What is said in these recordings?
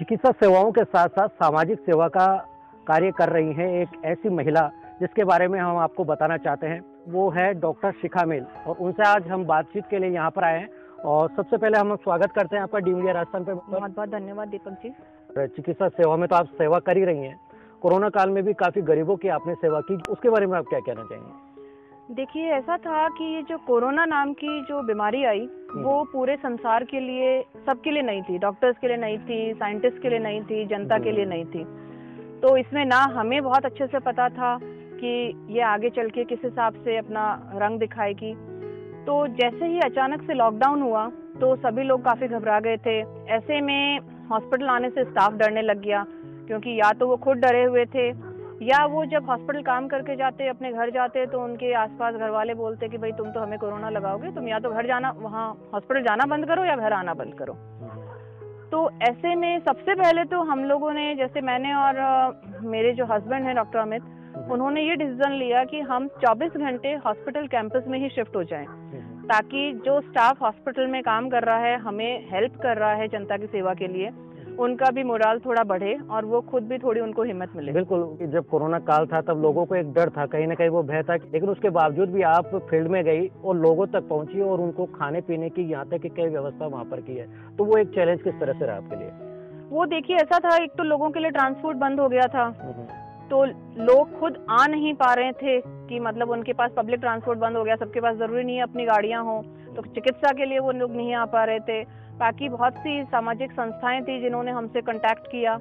चिकित्सा सेवाओं के साथ साथ सामाजिक सेवा का कार्य कर रही हैं एक ऐसी महिला जिसके बारे में हम आपको बताना चाहते हैं। वो है डॉक्टर शिखा मेल और उनसे आज हम बातचीत के लिए यहाँ पर आए हैं। और सबसे पहले हम स्वागत करते हैं आपका डी मीडिया राजस्थान पे। बहुत बहुत धन्यवाद दीपक जी। चिकित्सा सेवा में तो आप सेवा कर ही रही हैं, कोरोना काल में भी काफ़ी गरीबों की आपने सेवा की, उसके बारे में आप क्या कहना चाहेंगे? देखिए, ऐसा था कि ये जो कोरोना नाम की जो बीमारी आई वो पूरे संसार के लिए, सबके लिए नहीं थी। डॉक्टर्स के लिए नहीं थी, साइंटिस्ट के लिए नहीं थी, जनता के लिए नहीं थी। तो इसमें ना हमें बहुत अच्छे से पता था कि ये आगे चल के किस हिसाब से अपना रंग दिखाएगी। तो जैसे ही अचानक से लॉकडाउन हुआ तो सभी लोग काफ़ी घबरा गए थे। ऐसे में हॉस्पिटल आने से स्टाफ डरने लग गया, क्योंकि या तो वो खुद डरे हुए थे या वो जब हॉस्पिटल काम करके जाते, अपने घर जाते, तो उनके आसपास घर वाले बोलते कि भाई तुम तो हमें कोरोना लगाओगे, तुम या तो घर जाना, वहाँ हॉस्पिटल जाना बंद करो या घर आना बंद करो। तो ऐसे में सबसे पहले तो हम लोगों ने, जैसे मैंने और मेरे जो हस्बैंड हैं डॉक्टर अमित, उन्होंने ये डिसीजन लिया कि हम 24 घंटे हॉस्पिटल कैंपस में ही शिफ्ट हो जाएं, ताकि जो स्टाफ हॉस्पिटल में काम कर रहा है, हमें हेल्प कर रहा है जनता की सेवा के लिए, उनका भी मोराल थोड़ा बढ़े और वो खुद भी थोड़ी उनको हिम्मत मिले। बिल्कुल, जब कोरोना काल था तब लोगों को एक डर था, कहीं ना कहीं वो भय था, लेकिन उसके बावजूद भी आप फील्ड में गई और लोगों तक पहुंची और उनको खाने पीने की, यहाँ तक कि कई व्यवस्था वहाँ पर की है। तो वो एक चैलेंज किस तरह से रहा आपके लिए? वो देखिए, ऐसा था, एक तो लोगों के लिए ट्रांसपोर्ट बंद हो गया था, तो लोग खुद आ नहीं पा रहे थे कि मतलब उनके पास पब्लिक ट्रांसपोर्ट बंद हो गया। सबके पास जरूरी नहीं है अपनी गाड़ियां हो, तो चिकित्सा के लिए वो लोग नहीं आ पा रहे थे। बाकी बहुत सी सामाजिक संस्थाएं थी जिन्होंने हमसे कांटेक्ट किया,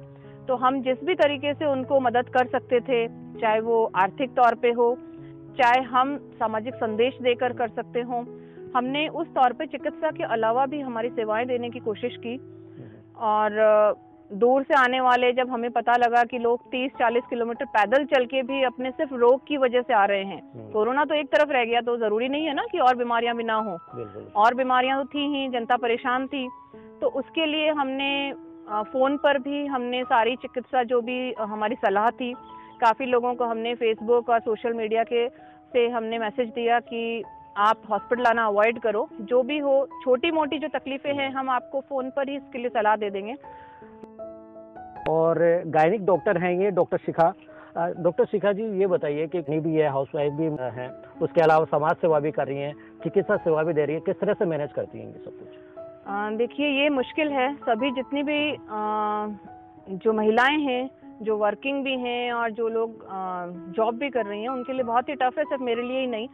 तो हम जिस भी तरीके से उनको मदद कर सकते थे, चाहे वो आर्थिक तौर पे हो, चाहे हम सामाजिक संदेश देकर कर सकते हो, हमने उस तौर पे चिकित्सा के अलावा भी हमारी सेवाएं देने की कोशिश की। और दूर से आने वाले, जब हमें पता लगा कि लोग 30-40 किलोमीटर पैदल चल के भी अपने सिर्फ रोग की वजह से आ रहे हैं, कोरोना तो एक तरफ रह गया, तो जरूरी नहीं है ना कि और बीमारियां भी ना हो, और बीमारियां तो थी ही, जनता परेशान थी। तो उसके लिए हमने फोन पर भी हमने सारी चिकित्सा, जो भी हमारी सलाह थी, काफी लोगों को हमने फेसबुक और सोशल मीडिया के से हमने मैसेज दिया कि आप हॉस्पिटल आना अवॉइड करो, जो भी हो, छोटी मोटी जो तकलीफें हैं हम आपको फोन पर ही इसके लिए सलाह दे देंगे। और गायनिक डॉक्टर हैं ये डॉक्टर शिखा। डॉक्टर शिखा जी, ये बताइए कि नहीं भी है, हाउसवाइफ भी हैं, उसके अलावा समाज सेवा भी कर रही हैं, चिकित्सा सेवा भी दे रही है, किस तरह से मैनेज करती हैं ये सब कुछ? देखिए, ये मुश्किल है। सभी जितनी भी जो महिलाएं हैं, जो वर्किंग भी हैं और जो लोग जॉब भी कर रही हैं, उनके लिए बहुत ही टफ है, सिर्फ मेरे लिए ही नहीं।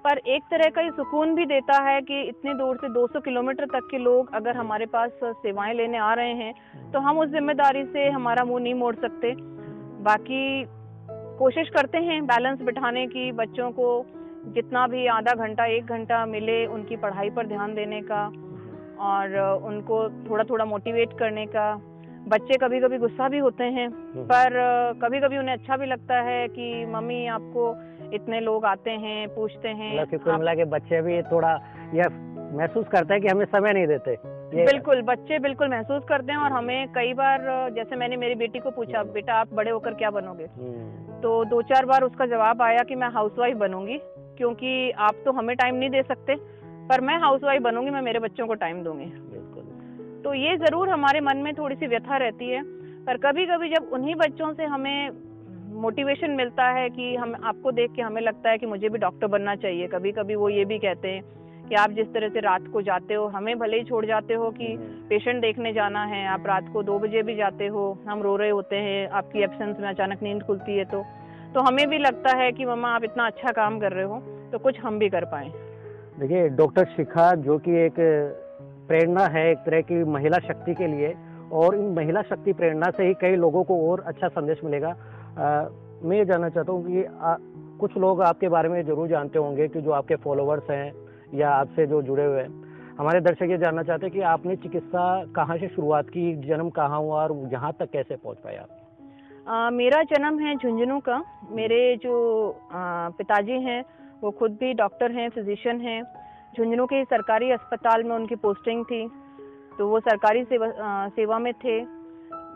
पर एक तरह का ये सुकून भी देता है कि इतने दूर से 200 किलोमीटर तक के लोग अगर हमारे पास सेवाएं लेने आ रहे हैं, तो हम उस जिम्मेदारी से हमारा मुंह नहीं मोड़ सकते। बाकी कोशिश करते हैं बैलेंस बिठाने की, बच्चों को जितना भी आधा घंटा 1 घंटा मिले उनकी पढ़ाई पर ध्यान देने का और उनको थोड़ा थोड़ा मोटिवेट करने का। बच्चे कभी कभी गुस्सा भी होते हैं, पर कभी कभी उन्हें अच्छा भी लगता है कि मम्मी आपको इतने लोग आते हैं, पूछते हैं। कुल मिला के बच्चे भी थोड़ा यह महसूस करते हैं कि हमें समय नहीं देते। बिल्कुल, बच्चे बिल्कुल महसूस करते हैं। और हमें कई बार, जैसे मैंने मेरी बेटी को पूछा, बेटा आप बड़े होकर क्या बनोगे, तो 2-4 बार उसका जवाब आया कि मैं हाउसवाइफ बनूंगी, क्योंकि आप तो हमें टाइम नहीं दे सकते, पर मैं हाउसवाइफ बनूंगी, मैं मेरे बच्चों को टाइम दूंगी। तो ये जरूर हमारे मन में थोड़ी सी व्यथा रहती है, पर कभी कभी जब उन्हीं बच्चों से हमें मोटिवेशन मिलता है कि हम आपको देख के हमें लगता है कि मुझे भी डॉक्टर बनना चाहिए। कभी कभी वो ये भी कहते हैं कि आप जिस तरह से रात को जाते हो, हमें भले ही छोड़ जाते हो कि पेशेंट देखने जाना है, आप रात को 2 बजे भी जाते हो, हम रो रहे होते हैं, आपकी एब्सेंस में अचानक नींद खुलती है, तो हमें भी लगता है कि मम्मा आप इतना अच्छा काम कर रहे हो, तो कुछ हम भी कर पाए। देखिए, डॉक्टर शिखा जो कि एक प्रेरणा है एक तरह की महिला शक्ति के लिए, और इन महिला शक्ति प्रेरणा से ही कई लोगों को और अच्छा संदेश मिलेगा। मैं ये जानना चाहता हूँ कि कुछ लोग आपके बारे में जरूर जानते होंगे कि जो आपके फॉलोअर्स हैं या आपसे जो जुड़े हुए हैं, हमारे दर्शक ये जानना चाहते हैं कि आपने चिकित्सा कहाँ से शुरुआत की, जन्म कहाँ हुआ और यहाँ तक कैसे पहुँच पाए आप? मेरा जन्म है झुंझुनू का। मेरे जो पिताजी हैं वो खुद भी डॉक्टर हैं, फिजिशियन हैं। झुंझुनू के सरकारी अस्पताल में उनकी पोस्टिंग थी, तो वो सरकारी सेवा में थे।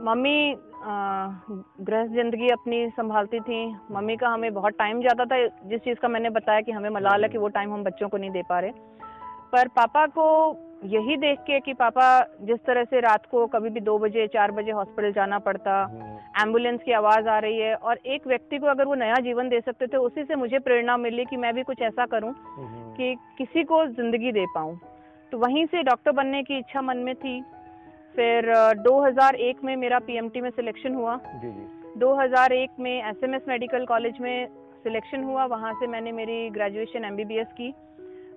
मम्मी गृहस्थ जिंदगी अपनी संभालती थी। मम्मी का हमें बहुत टाइम जाता था, जिस चीज़ का मैंने बताया कि हमें मलाल है कि वो टाइम हम बच्चों को नहीं दे पा रहे। पर पापा को यही देख के कि पापा जिस तरह से रात को कभी भी 2 बजे 4 बजे हॉस्पिटल जाना पड़ता, एम्बुलेंस की आवाज़ आ रही है, और एक व्यक्ति को अगर वो नया जीवन दे सकते थे, उसी से मुझे प्रेरणा मिली कि मैं भी कुछ ऐसा करूं कि किसी को ज़िंदगी दे पाऊं। तो वहीं से डॉक्टर बनने की इच्छा मन में थी। फिर 2001 में मेरा पीएमटी में सिलेक्शन हुआ। 2001 में एसएमएस मेडिकल कॉलेज में सिलेक्शन हुआ, वहाँ से मैंने मेरी ग्रेजुएशन एमबीबीएस की।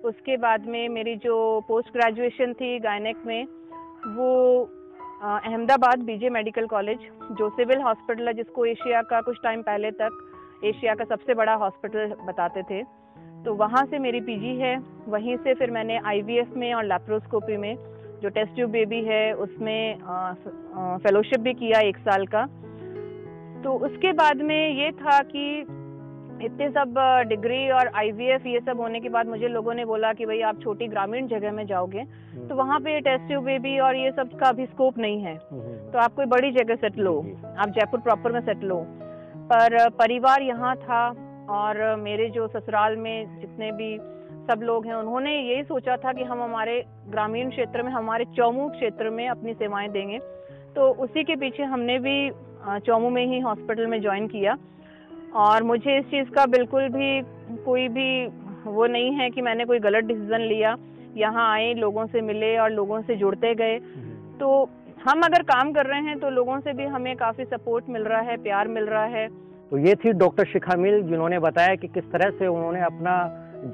उसके बाद में मेरी जो पोस्ट ग्रेजुएशन थी गायनेक में, वो अहमदाबाद बीजे मेडिकल कॉलेज, जो सिविल हॉस्पिटल है, जिसको एशिया का कुछ टाइम पहले तक एशिया का सबसे बड़ा हॉस्पिटल बताते थे, तो वहाँ से मेरी पीजी है। वहीं से फिर मैंने आईवीएफ में और लैप्रोस्कोपी में, जो टेस्ट ट्यूब बेबी है, उसमें फेलोशिप भी किया 1 साल का। तो उसके बाद में ये था कि इतने सब डिग्री और आईवीएफ ये सब होने के बाद मुझे लोगों ने बोला कि भाई आप छोटी ग्रामीण जगह में जाओगे तो वहाँ पे टेस्ट ट्यूब बेबी और ये सब का भी स्कोप नहीं है, तो आप कोई बड़ी जगह सेटल हो, आप जयपुर प्रॉपर में सेटल हो। पर परिवार यहाँ था, और मेरे जो ससुराल में जितने भी सब लोग हैं, उन्होंने यही सोचा था कि हम हमारे ग्रामीण क्षेत्र में, हमारे चौमू क्षेत्र में अपनी सेवाएं देंगे। तो उसी के पीछे हमने भी चौमू में ही हॉस्पिटल में ज्वाइन किया। और मुझे इस चीज़ का बिल्कुल भी कोई भी वो नहीं है कि मैंने कोई गलत डिसीजन लिया। यहाँ आए, लोगों से मिले और लोगों से जुड़ते गए। तो हम अगर काम कर रहे हैं तो लोगों से भी हमें काफ़ी सपोर्ट मिल रहा है, प्यार मिल रहा है। तो ये थी डॉक्टर शिखा मिल, जिन्होंने बताया कि किस तरह से उन्होंने अपना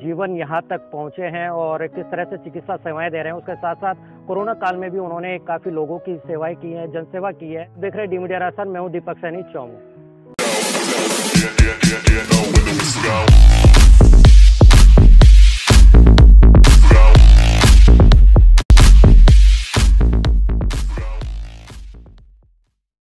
जीवन यहाँ तक पहुँचे हैं और किस तरह से चिकित्सा सेवाएं दे रहे हैं। उसके साथ साथ कोरोना काल में भी उन्होंने काफ़ी लोगों की सेवाएं की हैं, जनसेवा की है। देख रहे डी मीडिया राजस्थान, मैं हूँ दीपक सैनी, चौमू।